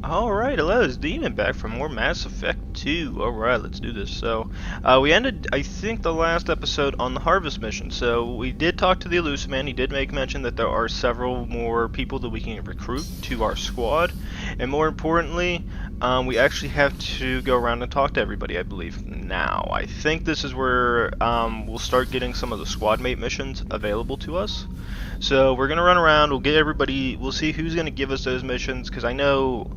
Alright, hello, it's Demon back for more Mass Effect 2. Alright, let's do this. So, we ended, I think, the last episode on the Harvest mission. So, we did talk to the Illusive Man. He did make mention that there are several more people that we can recruit to our squad. And more importantly, we actually have to go around and talk to everybody, I believe, now. I think this is where we'll start getting some of the squad mate missions available to us. So, we're going to run around, we'll get everybody, we'll see who's going to give us those missions, because I know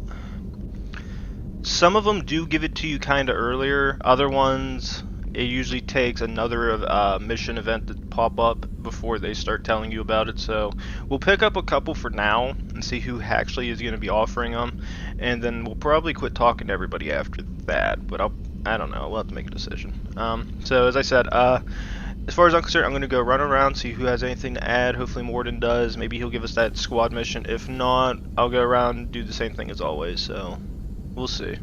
some of them do give it to you kind of earlier. Other ones, it usually takes another mission event to pop up before they start telling you about it. So we'll pick up a couple for now and see who actually is going to be offering them, and then we'll probably quit talking to everybody after that. But I don't know. We'll have to make a decision. So as I said, as far as I'm concerned, I'm going to go run around, see who has anything to add. Hopefully Morden does. Maybe he'll give us that squad mission. If not, I'll go around and do the same thing as always. So we'll see.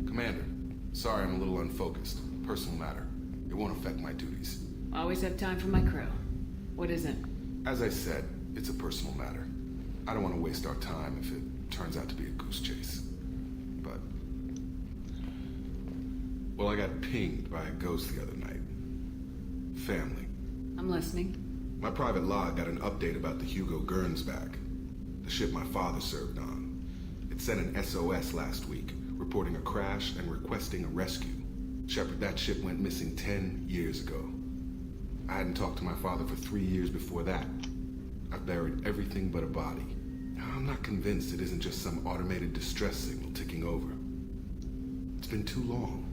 Commander, sorry I'm a little unfocused. Personal matter. It won't affect my duties. Always have time for my crew. What is it? As I said, it's a personal matter. I don't want to waste our time if it turns out to be a goose chase. But... well, I got pinged by a ghost the other night. Family. I'm listening. My private log got an update about the Hugo Gernsback, the ship my father served on. It sent an SOS last week, reporting a crash and requesting a rescue. Shepard, that ship went missing 10 years ago. I hadn't talked to my father for 3 years before that. I've buried everything but a body. I'm not convinced it isn't just some automated distress signal ticking over. It's been too long.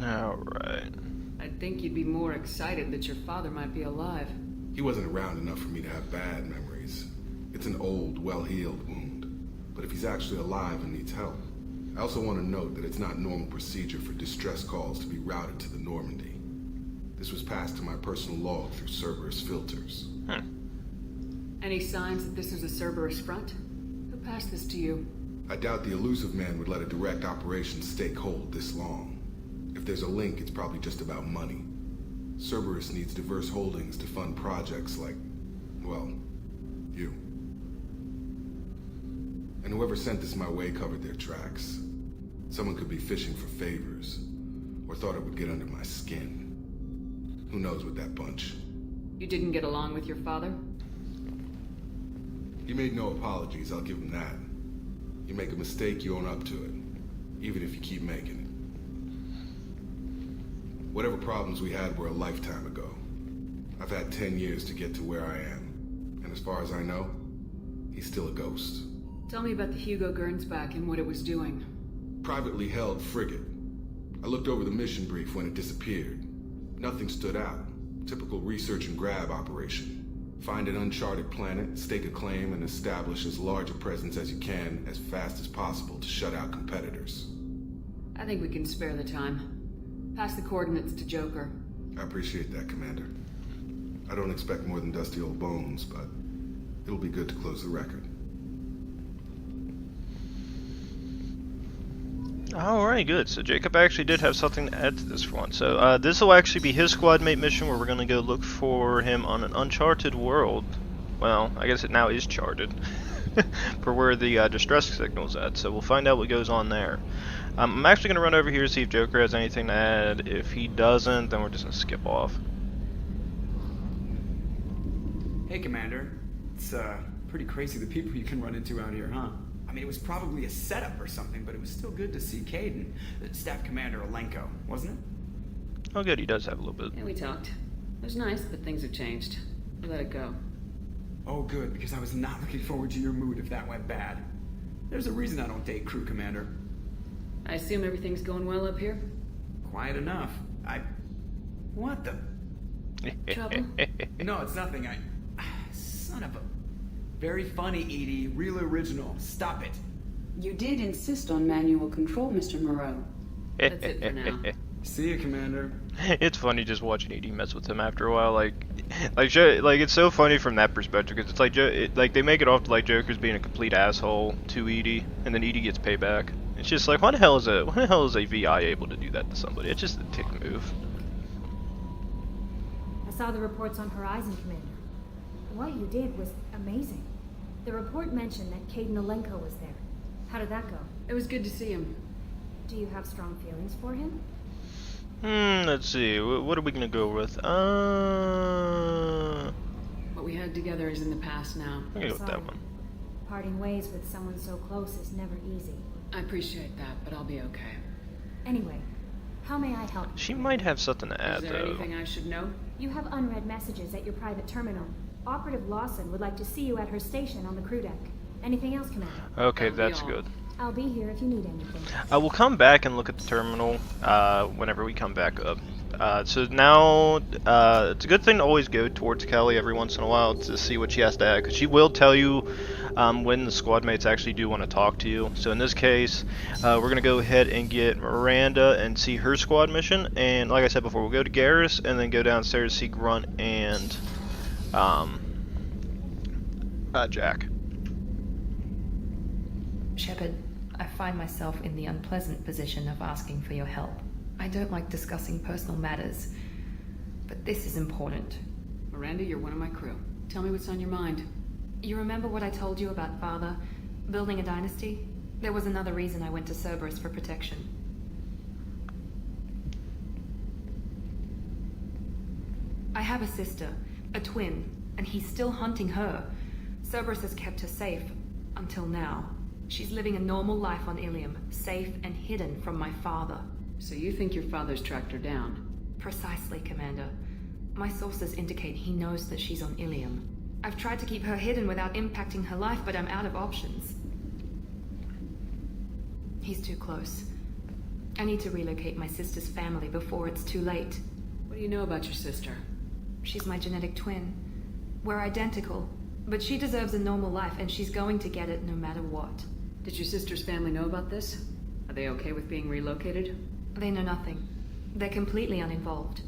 Alright. I'd think you'd be more excited that your father might be alive. He wasn't around enough for me to have bad memories. It's an old, well-healed wound. But if he's actually alive and needs help, I also want to note that it's not normal procedure for distress calls to be routed to the Normandy. This was passed to my personal log through Cerberus filters. Any signs that this is a Cerberus front? Who passed this to you? I doubt the Illusive Man would let a direct operations stake hold this long. If there's a link, it's probably just about money. Cerberus needs diverse holdings to fund projects like, well, you. And whoever sent this my way covered their tracks. Someone could be fishing for favors, or thought it would get under my skin. Who knows with that bunch? You didn't get along with your father? He made no apologies, I'll give him that. You make a mistake, you own up to it, even if you keep making it. Whatever problems we had were a lifetime ago. I've had 10 years to get to where I am, and as far as I know, he's still a ghost. Tell me about the Hugo Gernsback and what it was doing. Privately held frigate. I looked over the mission brief when it disappeared. Nothing stood out. Typical research and grab operation. Find an uncharted planet, stake a claim, and establish as large a presence as you can as fast as possible to shut out competitors. I think we can spare the time. Pass the coordinates to Joker. I appreciate that, Commander. I don't expect more than dusty old bones, but it'll be good to close the record. Alright, good. So Jacob actually did have something to add to this one. So this will actually be his squad mate mission where we're going to go look for him on an uncharted world. Well, I guess it now is charted. For where the distress signal's at. So we'll find out what goes on there. I'm actually going to run over here to see if Joker has anything to add. If he doesn't, then we're just going to skip off. Hey, Commander. It's pretty crazy the people you can run into out here, huh? I mean, it was probably a setup or something, but it was still good to see Caden, Staff Commander Alenko, wasn't it? Oh good, he does have a little bit. Yeah, we talked. It was nice, but things have changed. We let it go. Oh, good, because I was not looking forward to your mood if that went bad. There's a reason I don't date crew, Commander. I assume everything's going well up here? Quiet enough. What the... Trouble? No, it's nothing. Son of a... Very funny, Edie. Real original. Stop it. You did insist on manual control, Mr. Moreau. That's it for now. See you, Commander. It's funny just watching Edie mess with him after a while. Like it's so funny from that perspective because it's like they make it off to like Joker's being a complete asshole to Edie, and then Edie gets payback. It's just like, when the hell is a VI able to do that to somebody? It's just a tick move. I saw the reports on Horizon, Commander. What you did was amazing. The report mentioned that Caden Alenko was there. How did that go? It was good to see him. Do you have strong feelings for him? Let's see. What are we gonna go with? What we had together is in the past now. I'm gonna go with that one. Parting ways with someone so close is never easy. I appreciate that, but I'll be okay. Anyway, how may I help? She might have something to add, Is there though. anything I should know? You have unread messages at your private terminal. Operative Lawson would like to see you at her station on the crew deck. Anything else, Commander? Okay, That'll be that's all. good. I'll be here if you need anything. I will come back and look at the terminal whenever we come back up. So now, it's a good thing to always go towards Kelly every once in a while to see what she has to add, because she will tell you when the squad mates actually do want to talk to you. So in this case, we're going to go ahead and get Miranda and see her squad mission, and like I said before, we'll go to Garrus and then go downstairs to see Grunt and Jack. Shepard, I find myself in the unpleasant position of asking for your help. I don't like discussing personal matters, but this is important. Miranda, you're one of my crew. Tell me what's on your mind. You remember what I told you about Father? Building a dynasty? There was another reason I went to Cerberus for protection. I have a sister, a twin, and he's still hunting her. Cerberus has kept her safe, until now. She's living a normal life on Illium, safe and hidden from my father. So you think your father's tracked her down? Precisely, Commander. My sources indicate he knows that she's on Illium. I've tried to keep her hidden without impacting her life, but I'm out of options. He's too close. I need to relocate my sister's family before it's too late. What do you know about your sister? She's my genetic twin. We're identical, but she deserves a normal life, and she's going to get it no matter what. Did your sister's family know about this? Are they okay with being relocated? They know nothing. They're completely uninvolved.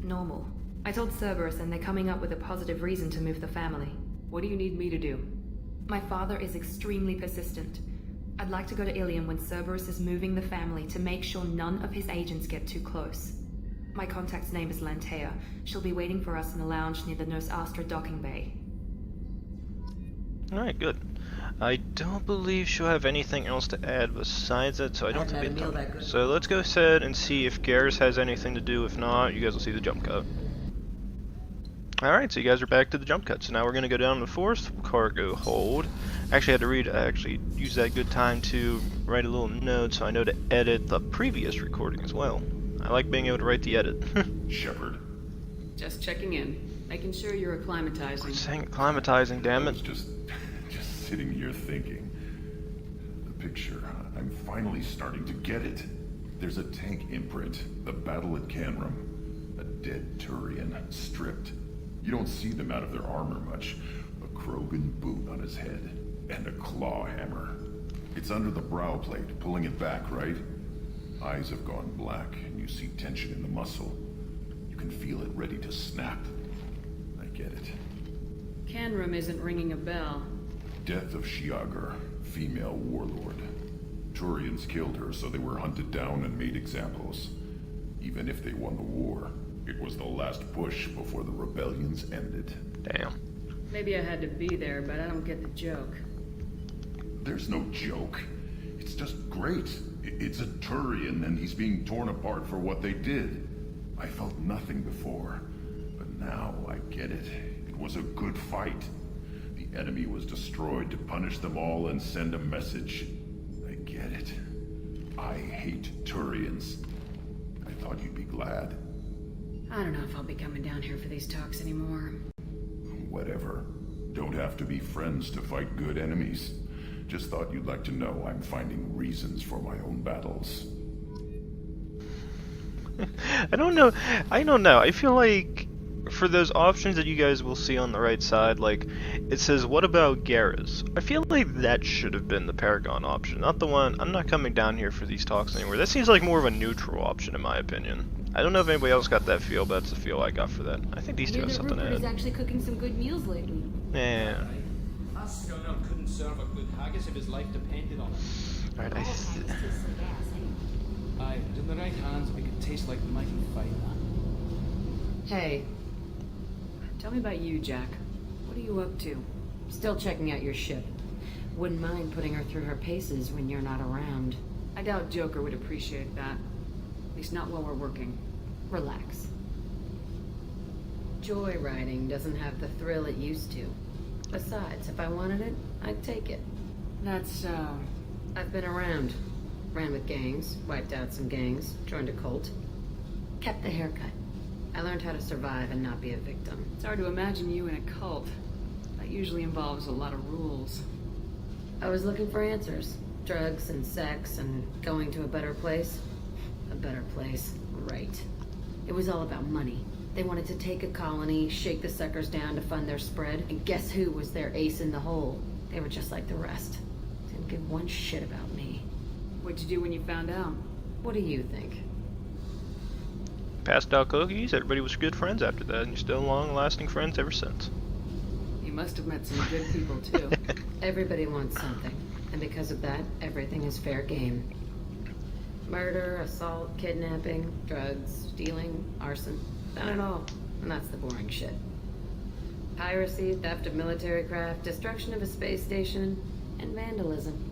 Normal. I told Cerberus, and they're coming up with a positive reason to move the family. What do you need me to do? My father is extremely persistent. I'd like to go to Illium when Cerberus is moving the family to make sure none of his agents get too close. My contact's name is Lantea. She'll be waiting for us in a lounge near the Nos Astra docking bay. Alright, good. I don't believe she'll have anything else to add besides it, so I don't think we have. So let's go ahead and see if Garrus has anything to do. If not, you guys will see the jump cut. Alright, so you guys are back to the jump cut. So now we're going to go down to the fourth cargo hold. Actually, I actually used that good time to write a little note so I know to edit the previous recording as well. I like being able to write the edit. Shepard. Just checking in. Making sure you're acclimatizing. Saying acclimatizing, damn I it. was just sitting here thinking. The picture, I'm finally starting to get it. There's a tank imprint, the battle at Canrum. A dead Turian, stripped. You don't see them out of their armor much. A Krogan boot on his head, and a claw hammer. It's under the brow plate, pulling it back, right? Eyes have gone black, and you see tension in the muscle. You can feel it ready to snap. I get it. Canrum isn't ringing a bell. Death of Shiagar, female warlord. Turians killed her, so they were hunted down and made examples. Even if they won the war, it was the last push before the rebellions ended. Damn. Maybe I had to be there, but I don't get the joke. There's no joke. It's just great. It's a Turian, and he's being torn apart for what they did. I felt nothing before, but now I get it. It was a good fight. The enemy was destroyed to punish them all and send a message. I get it. I hate Turians. I thought you'd be glad. I don't know if I'll be coming down here for these talks anymore. Whatever. Don't have to be friends to fight good enemies. Just thought you'd like to know I'm finding reasons for my own battles. I don't know. I feel like for those options that you guys will see on the right side, like it says, what about Garrus? I feel like that should have been the Paragon option, not the one. I'm not coming down here for these talks anymore. That seems like more of a neutral option in my opinion. I don't know if anybody else got that feel, but that's the feel I got for that. I think these two have something to Rupert is add. actually cooking some good meals lately. Yeah. That scunner couldn't serve a good haggis if his life depended on it. Alright, Aye, but in the right hands, it could taste like mighty fine. Hey. Tell me about you, Jack. What are you up to? Still checking out your ship. Wouldn't mind putting her through her paces when you're not around. I doubt Joker would appreciate that. At least not while we're working. Relax. Joyriding doesn't have the thrill it used to. Besides, if I wanted it, I'd take it. That's, I've been around. Ran with gangs, wiped out some gangs, joined a cult. Kept the haircut. I learned how to survive and not be a victim. it's hard to imagine you in a cult. That usually involves a lot of rules. I was looking for answers. Drugs and sex and going to a better place. A better place, right. It was all about money. They wanted to take a colony, shake the suckers down to fund their spread, and guess who was their ace in the hole? They were just like the rest. Didn't give one shit about me. What'd you do when you found out? What do you think? Passed out cookies, everybody was good friends after that, and you're still long-lasting friends ever since. You must have met some good people, too. Everybody wants something, and because of that, everything is fair game. Murder, assault, kidnapping, drugs, stealing, arson. Done it all, and that's the boring shit. Piracy, theft of military craft, destruction of a space station, and vandalism.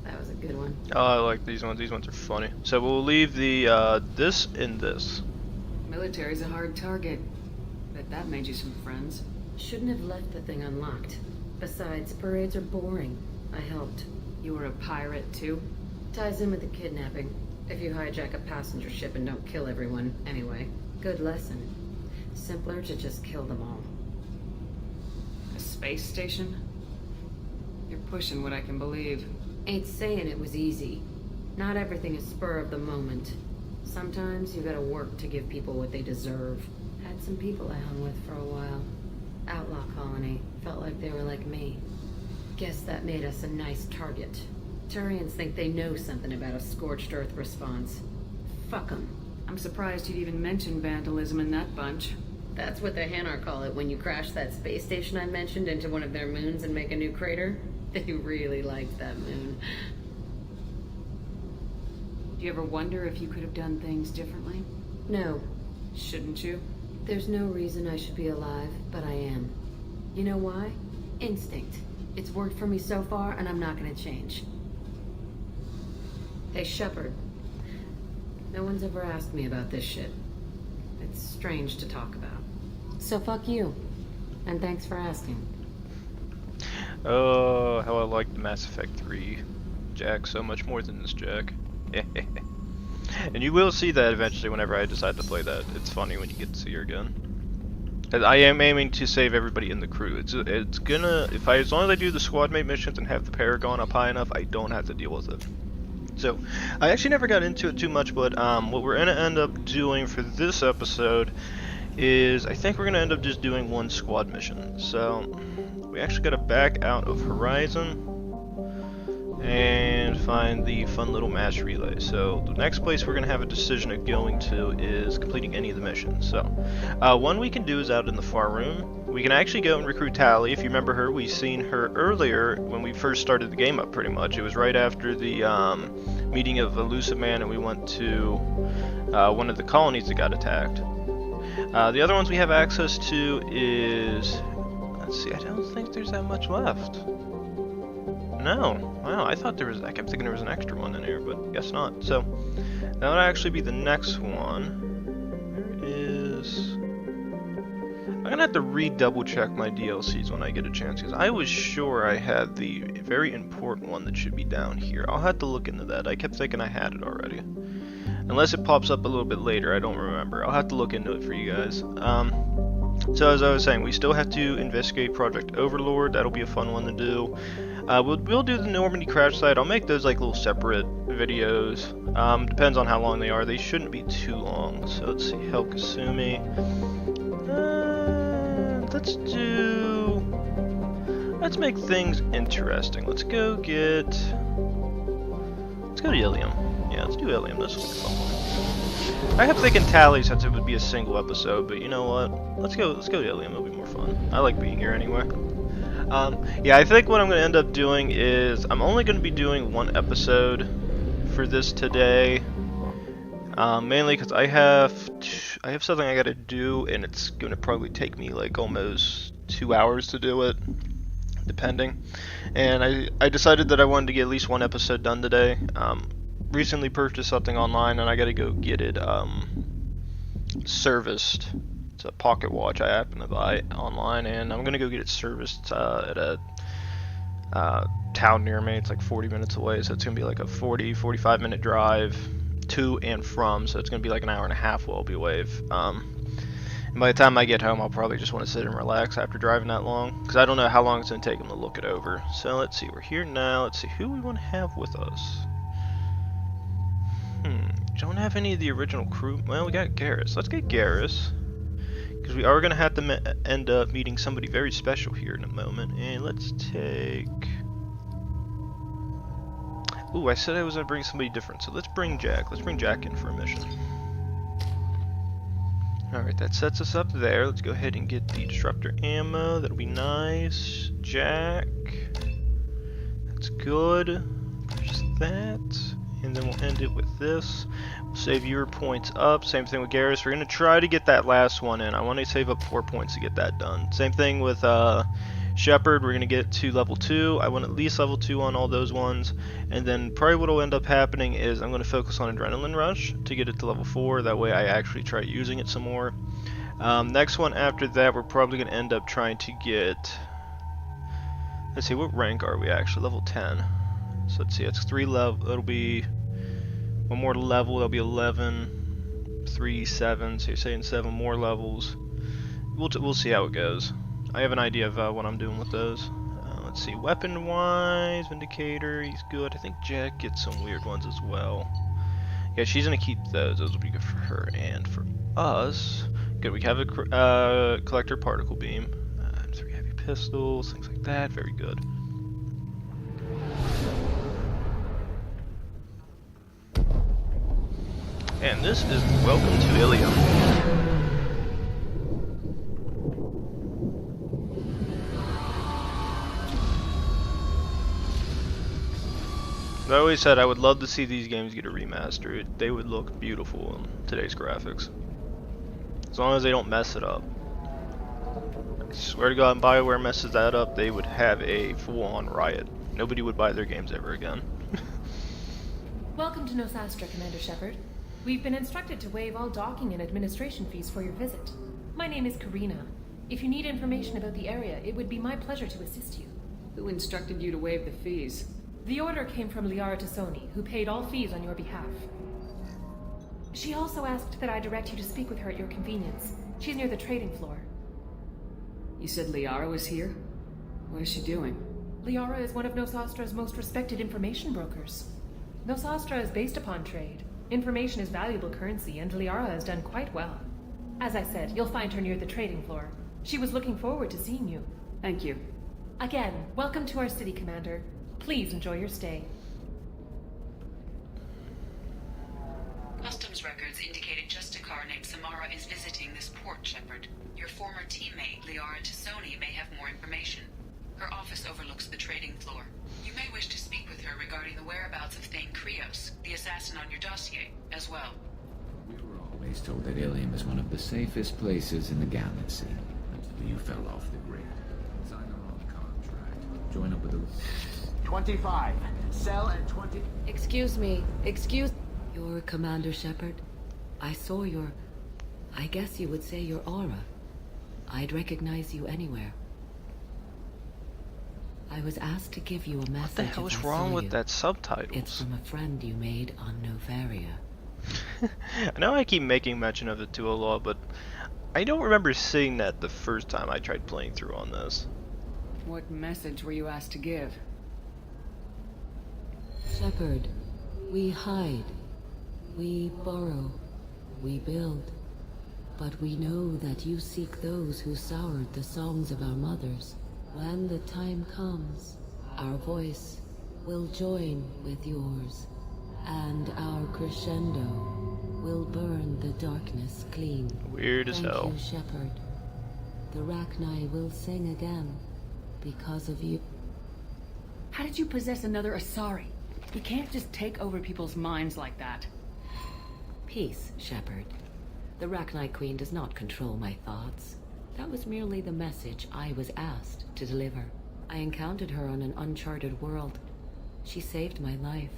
That was a good one. Oh, I like these ones. These ones are funny. So we'll leave the this in this. Military's a hard target. Bet that made you some friends. Shouldn't have left the thing unlocked. Besides, parades are boring. I helped. You were a pirate, too? Ties in with the kidnapping. If you hijack a passenger ship and don't kill everyone, anyway. Good lesson. Simpler to just kill them all. A space station? You're pushing what I can believe. Ain't saying it was easy. Not everything is spur of the moment. Sometimes you gotta work to give people what they deserve. Had some people I hung with for a while. Outlaw colony. Felt like they were like me. Guess that made us a nice target. Turians think they know something about a scorched earth response. Fuck 'em. I'm surprised you'd even mention vandalism in that bunch. That's what the Hanar call it when you crash that space station I mentioned into one of their moons and make a new crater. They really liked that moon. Do you ever wonder if you could have done things differently? No, Shouldn't you? there's no reason I should be alive, but I am. You know why? Instinct. It's worked for me so far, and I'm not gonna change. Hey, Shepard. No one's ever asked me about this shit. It's strange to talk about. So fuck you. And thanks for asking. Oh, how I like the Mass Effect 3 Jack so much more than this Jack. And you will see that eventually whenever I decide to play that. It's funny when you get to see her again. 'Cause I am aiming to save everybody in the crew. It's gonna, as long as I do the squad mate missions and have the Paragon up high enough, I don't have to deal with it. So, I actually never got into it too much, but what we're gonna end up doing for this episode is, I think we're gonna end up just doing one squad mission. So, we actually gotta back out of Horizon and find the fun little match relay. So the next place we're going to have a decision of going to is completing any of the missions. So one we can do is out in the far room. We can actually go and recruit Tally. If you remember her, we seen her earlier when we first started the game up pretty much. It was right after the meeting of Elusive Man, and we went to one of the colonies that got attacked. The other ones we have access to is, let's see, I don't think there's that much left. No, wow, I kept thinking there was an extra one in here, but guess not. So, that would actually be the next one. There is... I'm gonna have to re-double check my DLCs when I get a chance, because I was sure I had the very important one that should be down here. I'll have to look into that. I kept thinking I had it already. Unless it pops up a little bit later, I don't remember. I'll have to look into it for you guys. So as I was saying, we still have to investigate Project Overlord. That'll be a fun one to do. We'll do the Normandy crash site. I'll make those like little separate videos. Depends on how long they are. They shouldn't be too long. So let's see, Hel Kasumi. Let's make things interesting. Let's go to Illium. Yeah, let's do Illium. This will be a fun one. I kept thinking Tally since it would be a single episode, but you know what? Let's go to Illium. It'll be more fun. I like being here anyway. Yeah, I think what I'm going to end up doing is I'm only going to be doing one episode for this today. Mainly because I have something I got to do, and it's going to probably take me like almost 2 hours to do it. depending. And I decided that I wanted to get at least one episode done today. Recently purchased something online, and I gotta go get it serviced. It's a pocket watch I happen to buy online, and I'm gonna go get it serviced at a town near me. It's like 40 minutes away, so it's gonna be like a 45 minute drive to and from, so it's gonna be like an hour and a half while I'll be away. And by the time I get home, I'll probably just want to sit and relax after driving that long, because I don't know how long it's gonna take them to look it over. So let's see, we're here now. Let's see who we want to have with us. Don't have any of the original crew. Well, we got Garrus. Let's get Garrus, because we are gonna have to end up meeting somebody very special here in a moment. And let's take. Ooh, I said I was gonna bring somebody different, so let's bring Jack. Let's bring Jack in for a mission. Alright, that sets us up there. Let's go ahead and get the disruptor ammo. That'll be nice. Jack. That's good. There's that. And then we'll end it with this. We'll save your points up. Same thing with Garrus. We're going to try to get that last one in. I want to save up 4 points to get that done. Same thing with Shepard. We're going to get to level 2. I want at least level 2 on all those ones. And then probably what will end up happening is I'm going to focus on Adrenaline Rush to get it to level 4. That way I actually try using it some more. Next one after that, we're probably going to end up trying to get... Let's see, what rank are we actually? Level 10. So let's see, it's 3 level. It'll be one more level. That'll be 11, 3, 7. So you're saying 7 more levels. We'll see how it goes. I have an idea of what I'm doing with those. Let's see, weapon-wise, Vindicator, he's good. I think Jack gets some weird ones as well. Yeah, she's gonna keep those. Those will be good for her and for us. Good. We have a collector particle beam, 3 heavy pistols, things like that. Very good. And this is welcome to Illium. I always said I would love to see these games get a remaster. They would look beautiful in today's graphics, as long as they don't mess it up. I swear to God, if BioWare messes that up, they would have a full-on riot. Nobody would buy their games ever again. Welcome to Nosastra, Commander Shepard. We've been instructed to waive all docking and administration fees for your visit. My name is Karina. If you need information about the area, it would be my pleasure to assist you. Who instructed you to waive the fees? The order came from Liara Tassoni, who paid all fees on your behalf. She also asked that I direct you to speak with her at your convenience. She's near the trading floor. You said Liara was here? What is she doing? Liara is one of Nosastra's most respected information brokers. Nosastra is based upon trade. Information is valuable currency, and Liara has done quite well. As I said, you'll find her near the trading floor. She was looking forward to seeing you. Thank you. Again, welcome to our city, Commander. Please enjoy your stay. Customs records indicated just a car named Samara is visiting this port, Shepard. Your former teammate, Liara Tassoni, may have more information. Her office overlooks the trading floor. You may wish to speak with her regarding the whereabouts of Thane Krios, the assassin on your dossier, as well. We were always told that Illium is one of the safest places in the galaxy, until you fell off the grid. Sign the wrong contract. Join up with the... 25. Sell at 20... Excuse me. You're Commander Shepard? I saw your... I guess you would say your aura. I'd recognize you anywhere. I was asked to give you a message. What the hell is wrong with that subtitles? It's from a friend you made on Novaria. I know I keep making mention of it too a lot, but I don't remember seeing that the first time I tried playing through on this. What message were you asked to give? Shepard, we hide. We borrow. We build. But we know that you seek those who soured the songs of our mothers. When the time comes, our voice will join with yours, and our crescendo will burn the darkness clean. Weird as hell. Thank you, Shepard. The Rachni will sing again because of you. How did you possess another Asari? You can't just take over people's minds like that. Peace, Shepard. The Rachni Queen does not control my thoughts. That was merely the message I was asked to deliver. I encountered her on an uncharted world. She saved my life.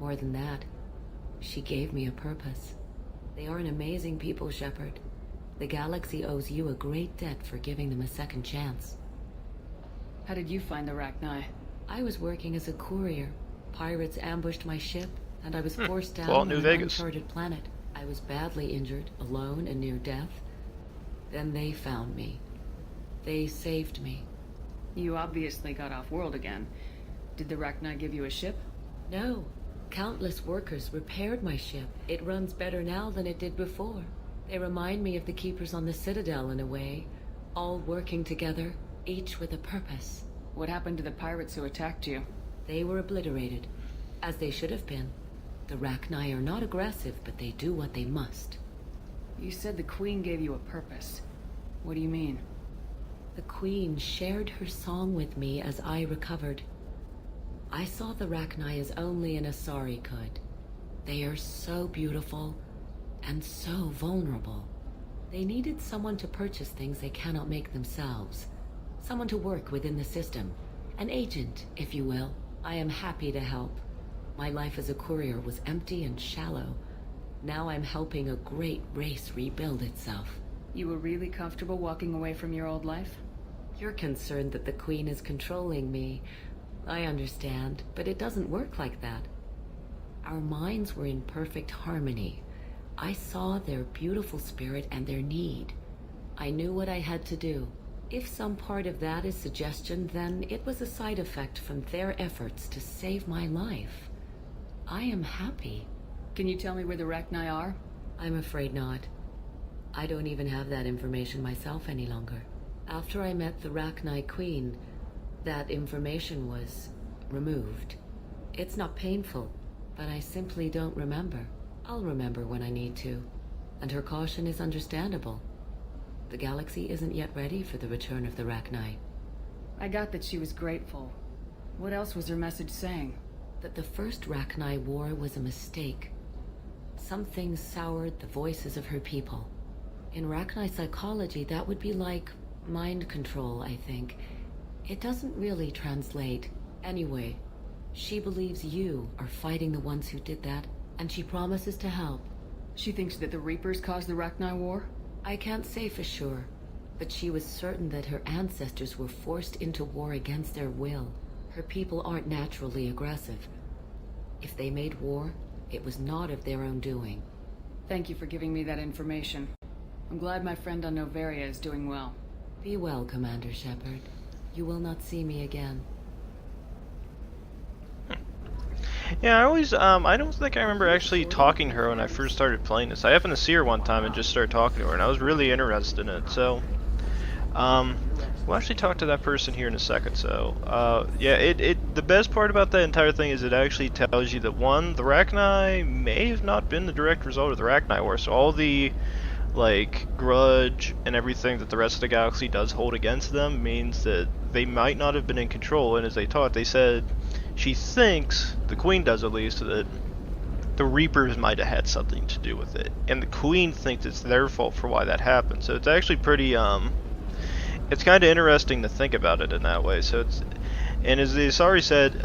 More than that, she gave me a purpose. They are an amazing people, Shepard. The galaxy owes you a great debt for giving them a second chance. How did you find the Rachni? I was working as a courier. Pirates ambushed my ship, and I was forced down Well, on New an Vegas. uncharted planet. I was badly injured, alone and near death. Then they found me. They saved me. You obviously got off-world again. Did the Rachni give you a ship? No. Countless workers repaired my ship. It runs better now than it did before. They remind me of the Keepers on the Citadel in a way. All working together, each with a purpose. What happened to the pirates who attacked you? They were obliterated, as they should have been. The Rachni are not aggressive, but they do what they must. You said the Queen gave you a purpose. What do you mean? The Queen shared her song with me as I recovered. I saw the Rachni as only an Asari could. They are so beautiful and so vulnerable. They needed someone to purchase things they cannot make themselves. Someone to work within the system. An agent, if you will. I am happy to help. My life as a courier was empty and shallow. Now I'm helping a great race rebuild itself. You were really comfortable walking away from your old life? You're concerned that the Queen is controlling me. I understand, but it doesn't work like that. Our minds were in perfect harmony. I saw their beautiful spirit and their need. I knew what I had to do. If some part of that is suggestion, then it was a side effect from their efforts to save my life. I am happy. Can you tell me where the Rachni are? I'm afraid not. I don't even have that information myself any longer. After I met the Rachni Queen, that information was removed. It's not painful, but I simply don't remember. I'll remember when I need to, and her caution is understandable. The galaxy isn't yet ready for the return of the Rachni. I got that she was grateful. What else was her message saying? That the first Rachni war was a mistake. Something soured the voices of her people. In Rachni psychology, that would be like mind control, I think. It doesn't really translate. Anyway, she believes you are fighting the ones who did that, and she promises to help. She thinks that the Reapers caused the Rachni war? I can't say for sure, but she was certain that her ancestors were forced into war against their will. Her people aren't naturally aggressive. If they made war, it was not of their own doing. Thank you for giving me that information. I'm glad my friend on Noveria is doing well. Be well, Commander Shepard. You will not see me again. Yeah, I don't think I remember actually talking to her when I first started playing this. I happened to see her one time and just started talking to her, and I was really interested in it, so... we'll actually talk to that person here in a second, so... yeah, the best part about that entire thing is it actually tells you that, one, the Rachni may have not been the direct result of the Rachni War, so all the, like, grudge and everything that the rest of the galaxy does hold against them means that they might not have been in control, and as they taught, they said... She thinks, the Queen does at least, that the Reapers might have had something to do with it. And the Queen thinks it's their fault for why that happened. So it's actually pretty, it's kind of interesting to think about it in that way. So it's, and as the Asari said,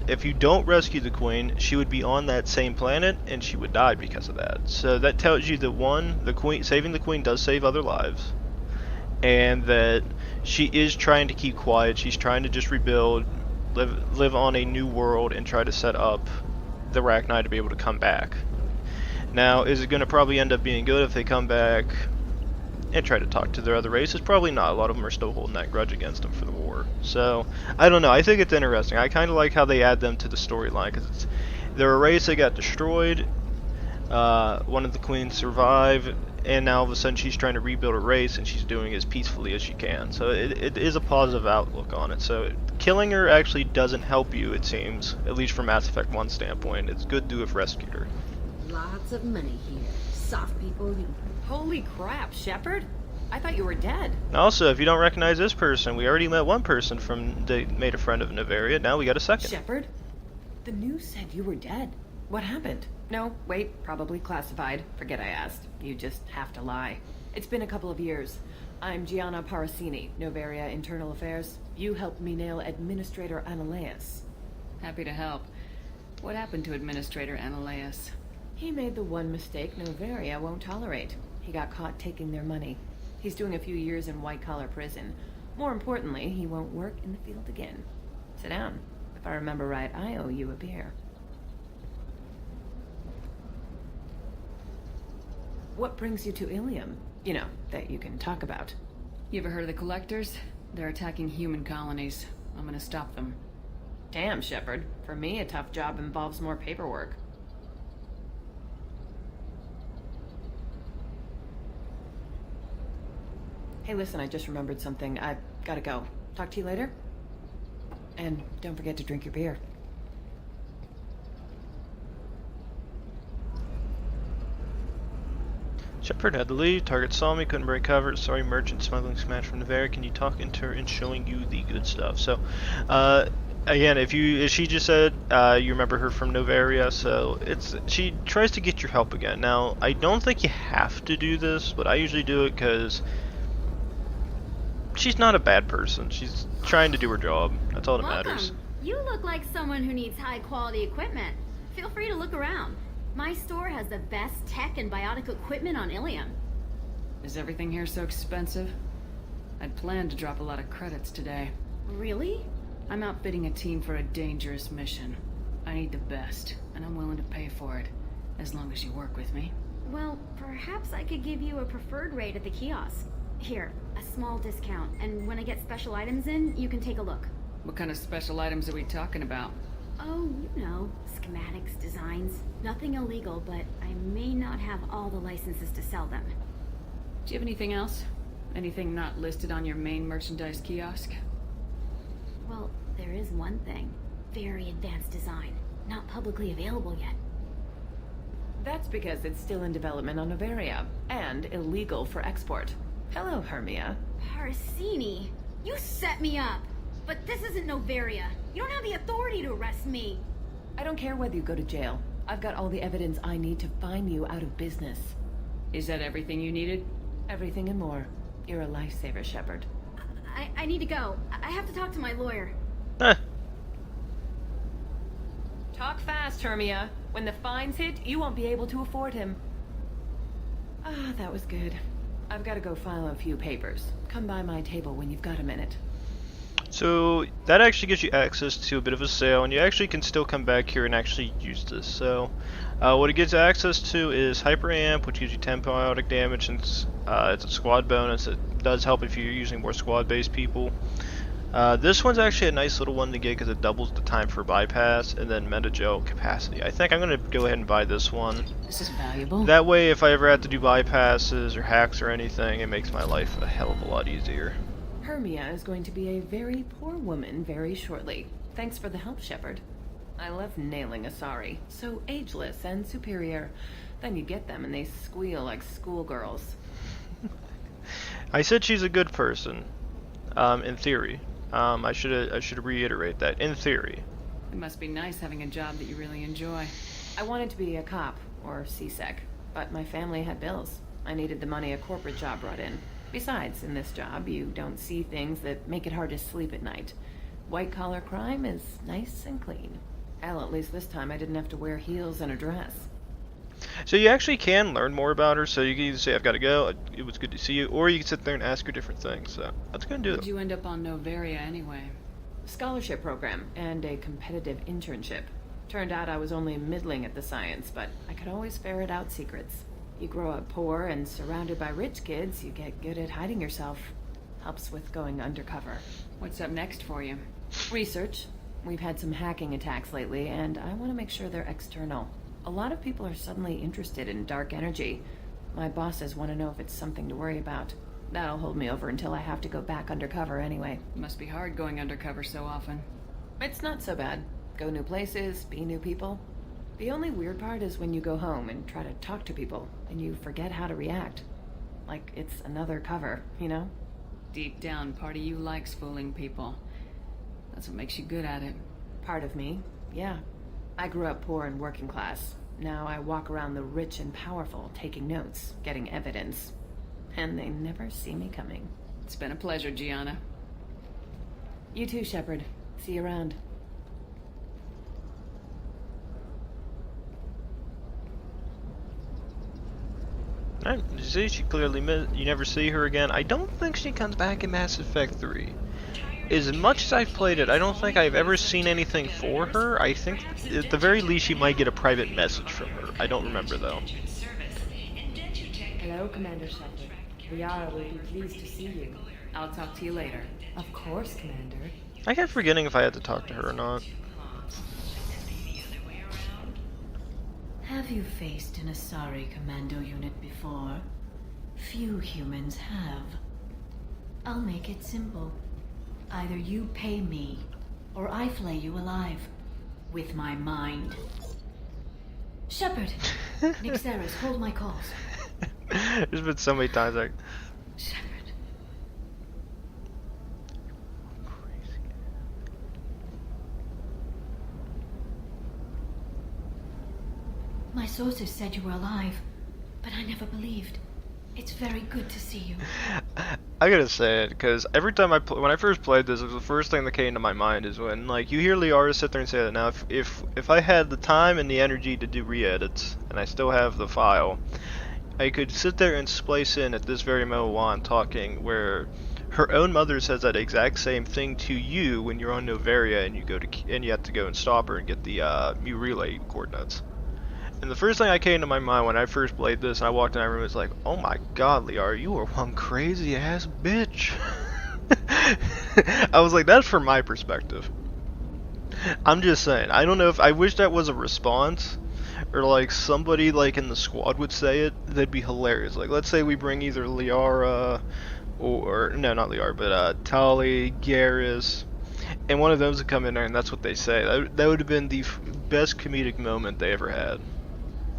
if you don't rescue the Queen, she would be on that same planet, and she would die because of that. So that tells you that, one, the Queen, saving the Queen does save other lives. And that she is trying to keep quiet, she's trying to just rebuild, live on a new world and try to set up the Rachni to be able to come back. Now, is it going to probably end up being good if they come back and try to talk to their other races? Probably not. A lot of them are still holding that grudge against them for the war. So, I don't know. I think it's interesting. I kind of like how they add them to the storyline, because they're a race that got destroyed. One of the queens survived, and now all of a sudden she's trying to rebuild a race, and she's doing it as peacefully as she can. So it is a positive outlook on it. So killing her actually doesn't help you, it seems, at least from Mass Effect 1 standpoint. It's good to have rescued her. Lots of money here. Soft people who... Holy crap, Shepard? I thought you were dead. Also, if you don't recognize this person, we already met one person from they made a friend of Noveria. Now we got a second. Shepard? The news said you were dead. What happened? No, wait, probably classified. Forget I asked. You just have to lie. It's been a couple of years. I'm Gianna Parasini, Novaria Internal Affairs. You helped me nail Administrator Analeas. Happy to help. What happened to Administrator Analeas? He made the one mistake Novaria won't tolerate. He got caught taking their money. He's doing a few years in white-collar prison. More importantly, he won't work in the field again. Sit down. If I remember right, I owe you a beer. What brings you to Illium? You know, that you can talk about. You ever heard of the Collectors? They're attacking human colonies. I'm gonna stop them. Damn, Shepard. For me, a tough job involves more paperwork. Hey, listen, I just remembered something. I've gotta go. Talk to you later? And don't forget to drink your beer. Shepard had to leave. Target saw me, couldn't break cover. Sorry, merchant smuggling smash from Nevera. Can you talk into her and showing you the good stuff? So, again, if she just said you remember her from Novaria, so she tries to get your help again. Now, I don't think you have to do this, but I usually do it because she's not a bad person. She's trying to do her job. That's all that matters. You look like someone who needs high quality equipment. Feel free to look around. My store has the best tech and biotic equipment on Illium. Is everything here so expensive? I'd planned to drop a lot of credits today. Really? I'm outfitting a team for a dangerous mission. I need the best, and I'm willing to pay for it, as long as you work with me. Well, perhaps I could give you a preferred rate at the kiosk. Here, a small discount, and when I get special items in, you can take a look. What kind of special items are we talking about? Oh, you know, schematics, designs. Nothing illegal, but I may not have all the licenses to sell them. Do you have anything else? Anything not listed on your main merchandise kiosk? Well, there is one thing. Very advanced design. Not publicly available yet. That's because it's still in development on Novaria, and illegal for export. Hello, Hermia. Parasini, you set me up! But this isn't Novaria. You don't have the authority to arrest me. I don't care whether you go to jail. I've got all the evidence I need to find you out of business. Is that everything you needed? Everything and more. You're a lifesaver, Shepard. I need to go. I have to talk to my lawyer. Talk fast, Hermia. When the fines hit, you won't be able to afford him. Ah, that was good. I've got to go file a few papers. Come by my table when you've got a minute. So that actually gives you access to a bit of a sale, and you actually can still come back here and actually use this. So what it gives access to is Hyper Amp, which gives you 10 biotic damage, and it's a squad bonus. It does help if you're using more squad-based people. This one's actually a nice little one to get because it doubles the time for bypass, and then metagel capacity. I think I'm going to go ahead and buy this one. This is valuable. That way, if I ever have to do bypasses or hacks or anything, it makes my life a hell of a lot easier. Hermia is going to be a very poor woman very shortly. Thanks for the help, Shepard. I love nailing asari. So ageless and superior. Then you get them and they squeal like schoolgirls. I said she's a good person. In theory. I should reiterate that. In theory. It must be nice having a job that you really enjoy. I wanted to be a cop, or CSEC, but my family had bills. I needed the money a corporate job brought in. Besides, in this job, you don't see things that make it hard to sleep at night. White-collar crime is nice and clean. Hell, at least this time I didn't have to wear heels and a dress. So you actually can learn more about her, so you can either say, I've got to go, it was good to see you, or you can sit there and ask her different things, so that's going to do it. How'd you end up on Novaria anyway? Scholarship program, and a competitive internship. Turned out I was only middling at the science, but I could always ferret out secrets. You grow up poor and surrounded by rich kids, you get good at hiding yourself. Helps with going undercover. What's up next for you? Research. We've had some hacking attacks lately, and I want to make sure they're external. A lot of people are suddenly interested in dark energy. My bosses want to know if it's something to worry about. That'll hold me over until I have to go back undercover anyway. Must be hard going undercover so often. It's not so bad. Go new places, be new people. The only weird part is when you go home and try to talk to people, and you forget how to react. Like it's another cover, you know? Deep down, part of you likes fooling people. That's what makes you good at it. Part of me, yeah. I grew up poor and working class. Now I walk around the rich and powerful, taking notes, getting evidence. and they never see me coming. It's been a pleasure, Gianna. You too, Shepard. See you around. Alright, you see, she clearly you never see her again. I don't think she comes back in Mass Effect 3. As much as I've played it, I don't think I've ever seen anything for her. I think at the very least she might get a private message from her. I don't remember though. Hello, Commander Shepard. Liara will be pleased to see you. I'll talk to you later. Of course, Commander. I kept forgetting if I had to talk to her or not. Have you faced an Asari commando unit before? Few humans have. I'll make it simple. Either you pay me, or I flay you alive. With my mind. Shepard! Nixeris, hold my calls. There's been so many times like... Shepard. My sources said you were alive, but I never believed. It's very good to see you. I gotta say it, because every time when I first played this, it was the first thing that came to my mind is when, like, you hear Liara sit there and say that. Now, if I had the time and the energy to do re-edits, and I still have the file, I could sit there and splice in at this very moment while I'm talking, where her own mother says that exact same thing to you when you're on Novaria and you have to go and stop her and get the new relay coordinates. And the first thing that came to my mind when I first played this and I walked in that room was like, oh my god, Liara, you are one crazy ass bitch. I was like, that's from my perspective. I'm just saying, I don't know if, I wish that was a response, or like somebody like in the squad would say it, that'd be hilarious. Like, let's say we bring either Liara, or, no, not Liara, but Tali, Garrus, and one of those would come in there and that's what they say. That would have been the best comedic moment they ever had.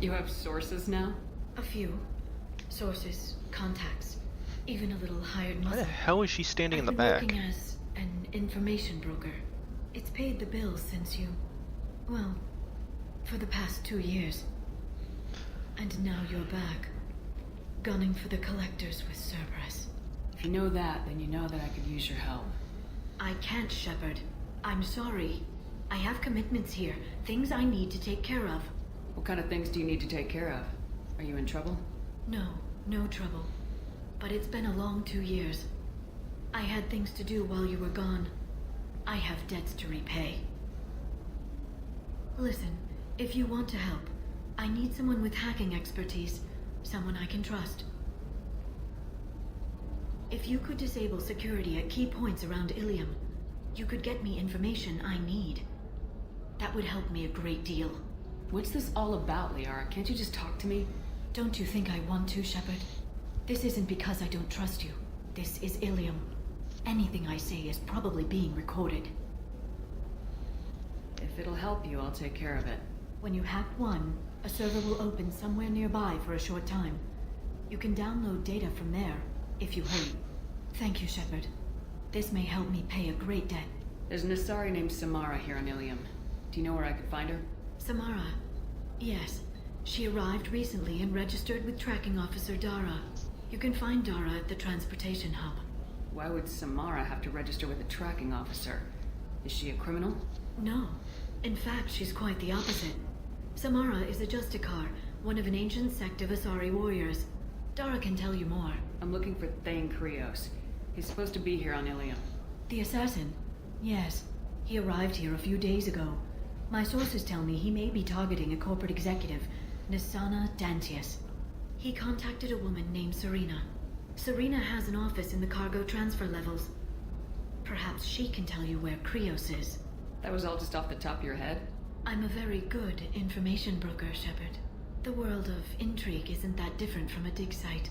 You have sources now? A few. Sources, contacts, even a little hired muscle. Why the hell is she standing in the back? I've been working as an information broker. It's paid the bills since you... well, for the past 2 years. And now you're back, gunning for the collectors with Cerberus. If you know that, then you know that I could use your help. I can't, Shepard. I'm sorry. I have commitments here, things I need to take care of. What kind of things do you need to take care of? Are you in trouble? No, no trouble. But it's been a long 2 years. I had things to do while you were gone. I have debts to repay. Listen, if you want to help, I need someone with hacking expertise. Someone I can trust. If you could disable security at key points around Illium, you could get me information I need. That would help me a great deal. What's this all about, Liara? Can't you just talk to me? Don't you think I want to, Shepard? This isn't because I don't trust you. This is Illium. Anything I say is probably being recorded. If it'll help you, I'll take care of it. When you hack one, a server will open somewhere nearby for a short time. You can download data from there, if you hurry. Thank you, Shepard. This may help me pay a great debt. There's an Asari named Samara here on Illium. Do you know where I could find her? Samara? Yes. She arrived recently and registered with Tracking Officer Dara. You can find Dara at the transportation hub. Why would Samara have to register with a tracking officer? Is she a criminal? No. In fact, she's quite the opposite. Samara is a Justicar, one of an ancient sect of Asari warriors. Dara can tell you more. I'm looking for Thane Krios. He's supposed to be here on Illium. The assassin? Yes. He arrived here a few days ago. My sources tell me he may be targeting a corporate executive, Nisana Dantius. He contacted a woman named Serena. Serena has an office in the cargo transfer levels. Perhaps she can tell you where Krios is. That was all just off the top of your head? I'm a very good information broker, Shepard. The world of intrigue isn't that different from a dig site,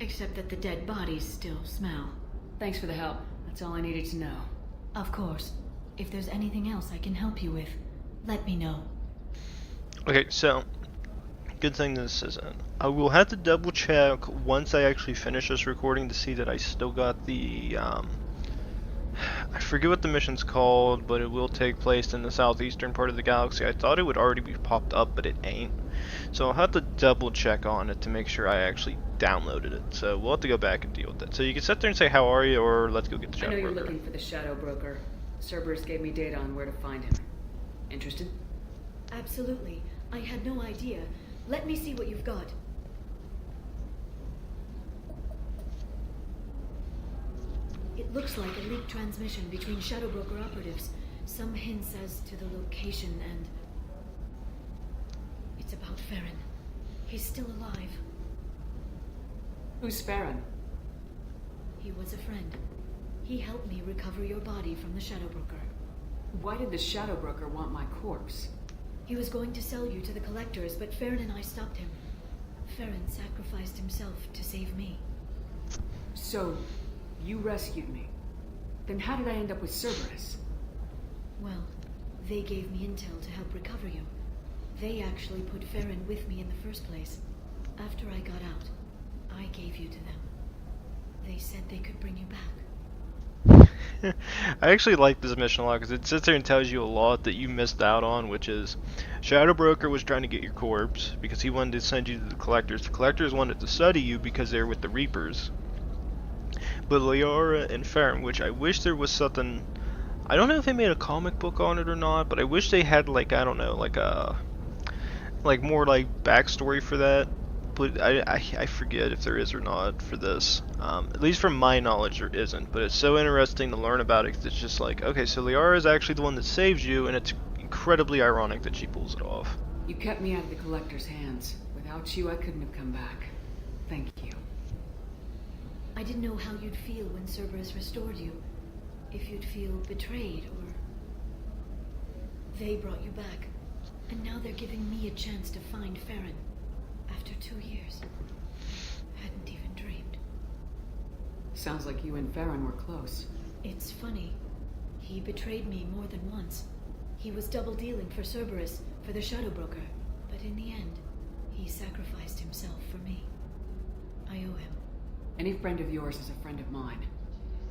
except that the dead bodies still smell. Thanks for the help. That's all I needed to know. Of course. If there's anything else I can help you with, let me know. Okay, so good thing this isn't. I will have to double check once I actually finish this recording to see that I still got the I forget what the mission's called, but it will take place in the southeastern part of the galaxy. I thought it would already be popped up, but it ain't. So I'll have to double check on it to make sure I actually downloaded it. So we'll have to go back and deal with that. So you can sit there and say, how are you, or let's go get the I Shadow know you're Broker. looking for the Shadow Broker. Cerberus gave me data on where to find him. Interested? Absolutely. I had no idea. Let me see what you've got. It looks like a leaked transmission between Shadow Broker operatives. Some hints as to the location and... It's about Farron. He's still alive. Who's Farron? He was a friend. He helped me recover your body from the Shadow Broker. Why did the Shadow Broker want my corpse? He was going to sell you to the collectors, but Farron and I stopped him. Farron sacrificed himself to save me. So, you rescued me. Then how did I end up with Cerberus? Well, they gave me intel to help recover you. They actually put Farron with me in the first place. After I got out, I gave you to them. They said they could bring you back. I actually like this mission a lot because it sits there and tells you a lot that you missed out on, which is Shadow Broker was trying to get your corpse because he wanted to send you to the collectors. The collectors wanted to study you because they're with the Reapers. But Liara and Farron, which I wish there was something, I don't know if they made a comic book on it or not, but I wish they had like, I don't know, like a, like more like backstory for that. But I forget if there is or not for this. At least from my knowledge there isn't, but it's so interesting to learn about it 'cause it's just like, okay, so Liara is actually the one that saves you, and it's incredibly ironic that she pulls it off. You kept me out of the Collector's hands. Without you, I couldn't have come back. Thank you. I didn't know how you'd feel when Cerberus restored you. If you'd feel betrayed, or... They brought you back, and now they're giving me a chance to find Farron. After 2 years. Hadn't even dreamed. Sounds like you and Farron were close. It's funny. He betrayed me more than once. He was double dealing for Cerberus, for the Shadow Broker. But in the end, he sacrificed himself for me. I owe him. Any friend of yours is a friend of mine.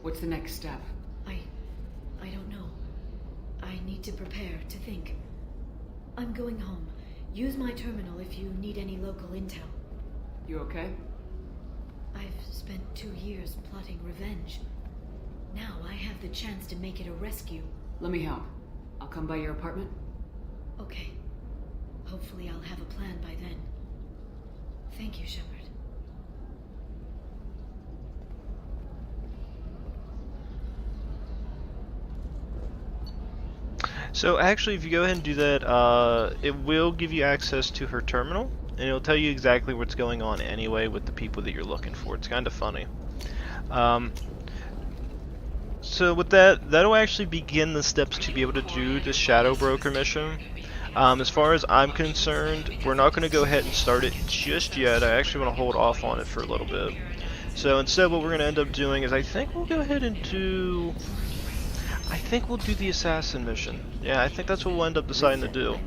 What's the next step? I don't know. I need to prepare, to think. I'm going home. Use my terminal if you need any local intel. You okay? I've spent 2 years plotting revenge. Now I have the chance to make it a rescue. Let me help. I'll come by your apartment. Okay. Hopefully I'll have a plan by then. Thank you, Shepard. So actually, if you go ahead and do that, it will give you access to her terminal, and it'll tell you exactly what's going on anyway with the people that you're looking for. It's kind of funny. So with that, that'll actually begin the steps to be able to do the Shadow Broker mission. As far as I'm concerned, we're not going to go ahead and start it just yet. I actually want to hold off on it for a little bit. So instead, what we're going to end up doing is I think we'll go ahead and do... I think we'll do the assassin mission. Yeah, I think that's what we'll end up deciding to do.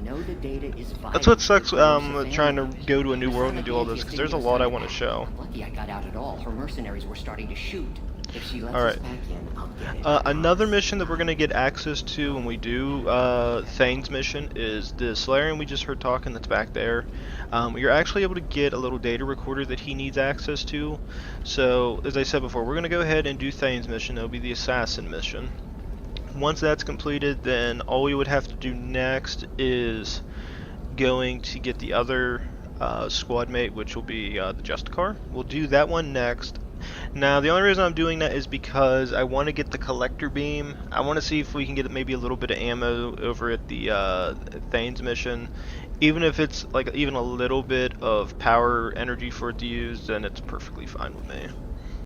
That's what sucks trying to go to a new world and do all this, because there's a lot I want to show. Lucky I got out at all. Her mercenaries were starting to shoot. If she lets Alright. us back in, I'll get it. Another mission that we're going to get access to when we do Thane's mission is the Solarian we just heard talking that's back there. You're actually able to get a little data recorder that he needs access to. So, as I said before, we're going to go ahead and do Thane's mission. It'll be the assassin mission. Once that's completed, then all we would have to do next is going to get the other squad mate, which will be the Justicar. We'll do that one next. Now, the only reason I'm doing that is because I want to get the collector beam. I want to see if we can get maybe a little bit of ammo over at the Thane's mission. Even if it's like even a little bit of power energy for it to use, then it's perfectly fine with me.